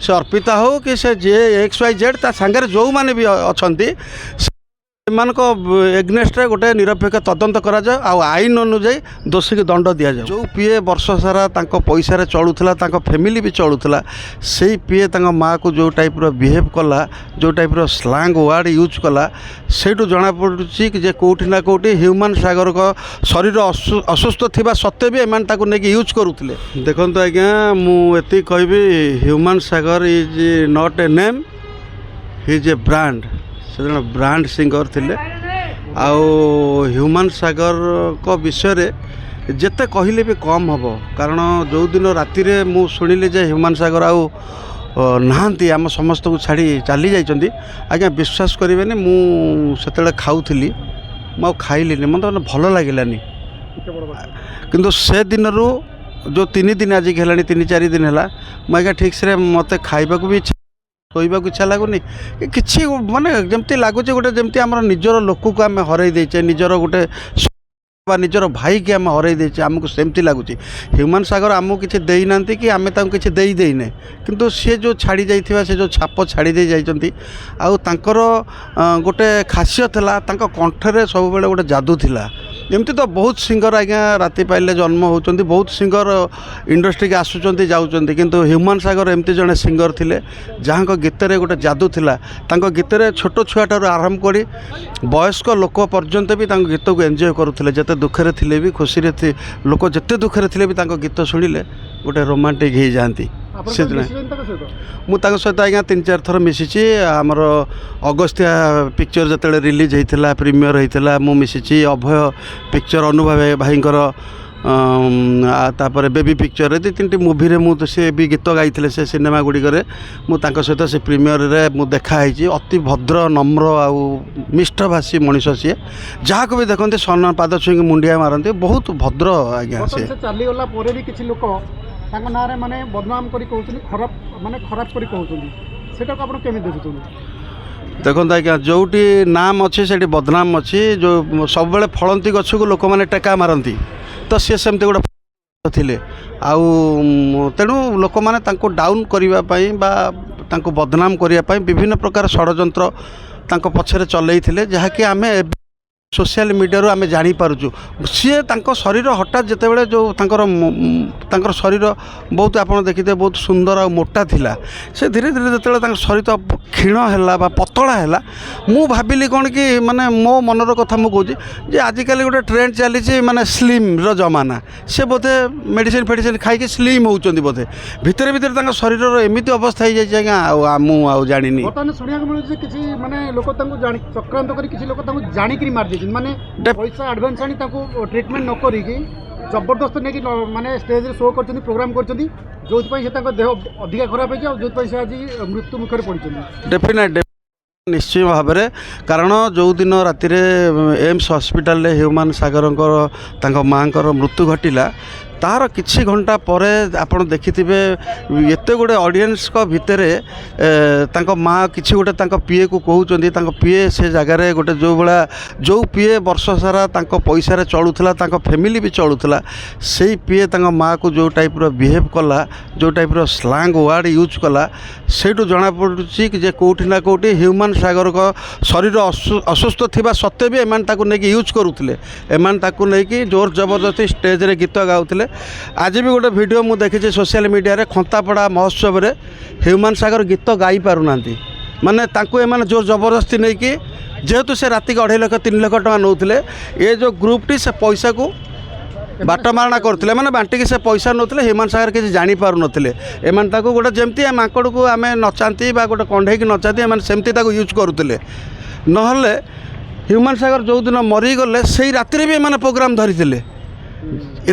से अर्पिता हो कि से जे एक्स वाई जेड ता सांगे जो मैंने भी अच्छा ଏମାନଙ୍କ ଏଗନେଷ୍ଟରେ ଗୋଟେ ନିରପେକ୍ଷ ତଦନ୍ତ କରାଯାଏ ଆଉ ଆଇନ ଅନୁଯାୟୀ ଦୋଷୀକୁ ଦଣ୍ଡ ଦିଆଯାଏ। ଯେଉଁ ପିଏ ବର୍ଷ ସାରା ତାଙ୍କ ପଇସାରେ ଚଳୁଥିଲା ତାଙ୍କ ଫ୍ୟାମିଲି ବି ଚଳୁଥିଲା ସେଇ ପିଏ ତାଙ୍କ ମାଆକୁ ଯେଉଁ ଟାଇପ୍ର ବିହେଭ୍ କଲା ଯେଉଁ ଟାଇପ୍ର ସ୍ଲାଙ୍ଗ ୱାର୍ଡ଼ ୟୁଜ୍ କଲା ସେଇଠୁ ଜଣାପଡ଼ୁଛି କି ଯେ କେଉଁଠି ନା କେଉଁଠି ହ୍ୟୁମାନ ସାଗରଙ୍କ ଶରୀର ଅସୁସ୍ଥ ଥିବା ସତ୍ତ୍ୱେ ବି ଏମାନେ ତାକୁ ନେଇକି ୟୁଜ୍ କରୁଥିଲେ। ଦେଖନ୍ତୁ ଆଜ୍ଞା ମୁଁ ଏତିକି କହିବି human Sagar is not a name he is a brand. से जन ब्रांड सिंगर थिले आउ ह्यूमान सागर को विषय रे जेते कहले भी कम हम कारण जो दिन राति रे मु सुनिले जे ह्यूमान सागर आउ नहांती आम समस्त को छाड़ी चली जाइछंती आज्ञा विश्वास करेनि मु सेतेले खाउथली मु खाइलिनी मते भल लागिलानी किंतु से दिन रो जो 3 दिन आज हेलानी 3-4 दिन है मुझे ठीक से मत खाइबा भी शोवा इच्छा लगुनि कि माने जमती लगुच गोटे जमती आम निजर लोक को आम हर देचे निजर गोटे निजर भाई की आम हर देचे आमको सेमती लगुच ह्यूमान सागर आमको किसी देना कि आम किसी देने किंतु सी जो छाड़ी जाइथिबा से जो छाप छाड़ी दे जाइछंती आउ तांकर गोटे खासियत है कंठरे सब बेले गोटे जादू थिला। एमती तो बहुत सिंगर आज्ञा राति पाइले जन्म होती बहुत सिंगर इंडस्ट्री के आसुँच जाऊँच किंतु ह्यूमान सागर एमती जड़े सिंगर थिले जहाँ गीत रे गोटे जादू थिला तांको गीत रे छोट छुआठार आरंभ करी वयस्क लोक पर्यंत भी गीत को एंजॉय करुले जिते दुखे थिले भी खुशी लोक जिते दुखे थिले भी गीत शुणिले गोटे रोमांटिक हो जाती से मुझे सहित आज्ञा 3-4 थर मिसी आमर अगस्त्या पिक्चर जिते रिलीज होता प्रीमियर होता मु मिसी अभय पिक्चर अनुभव भाईंकर तापर बेबी पिक्चर 2-3 मूवी रे मु से भी गीत गाई से सिनेमा गुड़िक मुझे सहित से प्रीमियर रे मु देखाई अति भद्र नम्र आउ मिष्टभाषी मनीष सी जहाँ को भी देखते सम्मान पाद छुई मुंडिया मारती बहुत भद्र आज्ञा से चलीगला भी किसी लोक ना माने बदनाम करी कहउछन खराब माने खराब करी कहउछन सेटा को आपण केमि देखुछन देखो आज्ञा जोटी नाम अच्छे से बदनाम अच्छी जो सब बेले फलंती गछ को लोक मैंने टेका मारती तो सी सेमती गोटे थिले आउ तेणु लोक मैंने तांको डाउन करने बा बदनाम करने विभिन्न प्रकार षड्यंत्र तांको पछरे चलई जहाँकि आम सोशल मीडिया आम जापारु सी शरीर हठात जिते जो तांकर शरीर बहुत आप देखते बहुत सुंदर आ मोटा थिला से धीरे धीरे जो शरीर क्षीण है पतला है मु भाविली कौन कि माने मो मनर कथा मुझे आजिकल गोटे ट्रेंड चली माने स्लिम रो जमाना से बोधे मेडिसिन फेडिसिन खाई स्लिम होती बोधे भितर भितर शरीर एमती अवस्था हो जाए आज्ञा मुझे जानी चक्रांत कर जाणिक मार माने पैसा एडवांस आनी ट्रीटमेंट न करिकी जबरदस्त नहीं माने स्टेज रे शो करछनी प्रोग्राम करछनी जोथि से देह अधिक खराब हो जोथि से आज मृत्यु मुखर पड़छनी डेफिनेट निश्चय भाव में कारण जो दिन राति एम्स हॉस्पिटल ह्यूमान सागर माँ मृत्यु घटिला तार किछि घंटा पर आपण देखिथिबे एते गोटे ऑडियंस को भितर माँ किछि गोटे पीए को कहउचंदी पीए से जगार गोटे जो भाया जो पीए वर्ष सारा पैसा रे चलुला फैमिली भी चलुला से पीए माँ को जो टाइप्र बिहेव कला जो टाइप्र स्लांग वार्ड यूज कला सेठू जनापड़ी कि कौटी ना कौटी ह्यूमान सागर को शरीर असुस्थ थिबा सत्त्वे भी एमान ताकू नेकी यूज करुले एमान ताकू नेकी जोर जबरदस्ती स्टेज रे गीत गाउले। आज भी गोटे वीडियो मुझे देखी सोशल मीडिया रे खंतापड़ा महोत्सव रे ह्यूमान सागर गीत गाई पारुना माने तांको एमान जोर जबरदस्ती नहीं कि जेहेतु से राति के 2.5 लाख 3 लाख टका नौले ये जो ग्रुपटी से पैसा को बाटमारणा करते मैंने बांटिकी से पैसा नौले ह्यूमान सागर किसी जापार नुले एम गोटे जमती माकड़ को आम नचाती गोटे कंढे नचाती एम सेमती यूज करुले नहले ह्यूमान सागर जो दिन मरीगले से राति भी एम प्रोग्राम धरी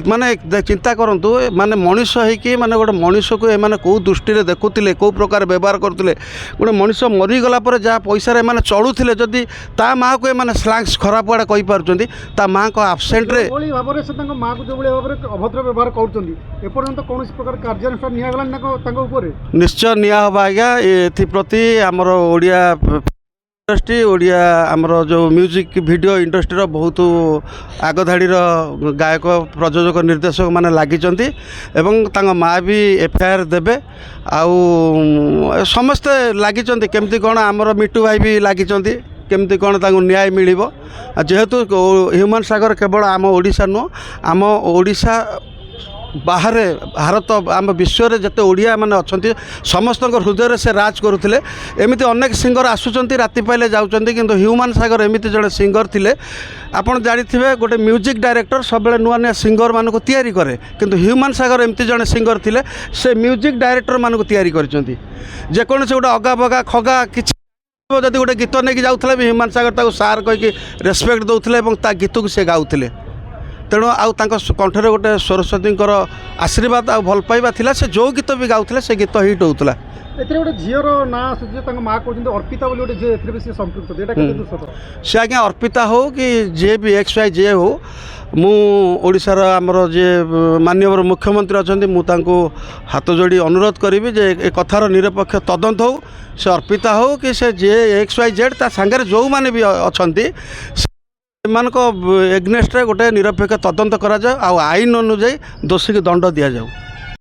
माने चिंता करंतु माने मनीष होइकी माने गोटे मनीष को एमाने को दृष्टि रे देखुतिले को प्रकार व्यवहार करतुले गोटे मनीष मरीगला पर जहाँ पैसा रे माने चलुथिले जदि ता माँ को एमाने स्लैंग्स खराब वाड़ा कहि पारुचंदी ता माँ को एब्सेंट रे ओली भाबरे से तांको माँ को जो बळे भाबरे अभद्र व्यवहार करचंदी ए पर्यंत कोनोसी प्रकार कार्यानुष्ठान निया गलान तांको ऊपर निश्चय निया होबा आज्ञा एथि प्रति हमर ओडिया ଇଣ୍ଡଷ୍ଟ୍ରି ଓଡ଼ିଆ ଆମର ଯେଉଁ ମ୍ୟୁଜିକ୍ ଭିଡ଼ିଓ ଇଣ୍ଡଷ୍ଟ୍ରିର ବହୁତ ଆଗଧାଡ଼ିର ଗାୟକ ପ୍ରଯୋଜକ ନିର୍ଦ୍ଦେଶକ ମାନେ ଲାଗିଛନ୍ତି ଏବଂ ତାଙ୍କ ମାଆ ବି ଏଫଆଇଆର୍ ଦେବେ ଆଉ ସମସ୍ତେ ଲାଗିଛନ୍ତି କେମିତି କ'ଣ ଆମର ମିଟୁ ଭାଇ ବି ଲାଗିଛନ୍ତି କେମିତି କ'ଣ ତାଙ୍କୁ ନ୍ୟାୟ ମିଳିବ ଯେହେତୁ ହ୍ୟୁମାନ ସାଗର କେବଳ ଆମ ଓଡ଼ିଶା ନୁହଁ ଆମ ଓଡ଼ିଶା ବାହାରେ ଭାରତ ଆମ ବିଶ୍ୱରେ ଯେତେ ଓଡ଼ିଆ ମାନେ ଅଛନ୍ତି ସମସ୍ତଙ୍କ ହୃଦୟରେ ସେ ରାଜ କରୁଥିଲେ ଏମିତି ଅନେକ ସିଙ୍ଗର ଆସୁଛନ୍ତି ରାତି ପାଇଲେ ଯାଉଛନ୍ତି କିନ୍ତୁ ହ୍ୟୁମାନ ସାଗର ଏମିତି ଜଣେ ସିଙ୍ଗର ଥିଲେ ଆପଣ ଜାଣିଥିବେ ଗୋଟେ ମ୍ୟୁଜିକ୍ ଡାଇରେକ୍ଟର ସବୁବେଳେ ନୂଆ ନୂଆ ସିଙ୍ଗରମାନଙ୍କୁ ତିଆରି କରେ କିନ୍ତୁ ହ୍ୟୁମାନ ସାଗର ଏମିତି ଜଣେ ସିଙ୍ଗର ଥିଲେ ସେ ମ୍ୟୁଜିକ୍ ଡାଇରେକ୍ଟରମାନଙ୍କୁ ତିଆରି କରିଛନ୍ତି ଯେକୌଣସି ଗୋଟେ ଅଗା ବଗା ଖଗା କିଛି ଯଦି ଗୋଟେ ଗୀତ ନେଇକି ଯାଉଥିଲେ ବି ହ୍ୟୁମାନ ସାଗର ତାକୁ ସାର୍ କହିକି ରେସ୍ପେକ୍ଟ ଦେଉଥିଲେ ଏବଂ ତା ଗୀତକୁ ସେ ଗାଉଥିଲେ ତେଣୁ ଆଉ ତାଙ୍କ କଣ୍ଠରେ ଗୋଟେ ସରସ୍ୱତୀଙ୍କର ଆଶୀର୍ବାଦ ଆଉ ଭଲ ପାଇବା ଥିଲା ସେ ଯେଉଁ ଗୀତ ବି ଗାଉଥିଲେ ସେ ଗୀତ ହିଟ୍ ହେଉଥିଲା ଏଥିରେ ଗୋଟେ ଝିଅର ନାଁ ଆସୁଛି ତାଙ୍କ ମାଆ କହୁଛନ୍ତି ଅର୍ପିତା ବୋଲି ଗୋଟେ ଝିଅ ଏଥିରେ ବି ସେ ସମ୍ପୃକ୍ତ ଏଇଟା କେତେ ଦୂର ସତ ସେ ଆଜ୍ଞା ଅର୍ପିତା ହେଉ କି ଯିଏ ବି XY ଯିଏ ହେଉ ମୁଁ ଓଡ଼ିଶାର ଆମର ଯିଏ ମାନ୍ୟବର ମୁଖ୍ୟମନ୍ତ୍ରୀ ଅଛନ୍ତି ମୁଁ ତାଙ୍କୁ ହାତ ଯୋଡ଼ି ଅନୁରୋଧ କରିବି ଯେ ଏ କଥାର ନିରପେକ୍ଷ ତଦନ୍ତ ହେଉ ସେ ଅର୍ପିତା ହେଉ କି ସେ ଯିଏ XYZ ତା ସାଙ୍ଗରେ ଯେଉଁମାନେ ବି ଅଛନ୍ତି ସେମାନଙ୍କ ଏଗନେଷ୍ଟରେ ଗୋଟେ ନିରପେକ୍ଷ ତଦନ୍ତ କରାଯାଉ ଆଉ ଆଇନ ଅନୁଯାୟୀ ଦୋଷୀକି ଦଣ୍ଡ ଦିଆଯାଉ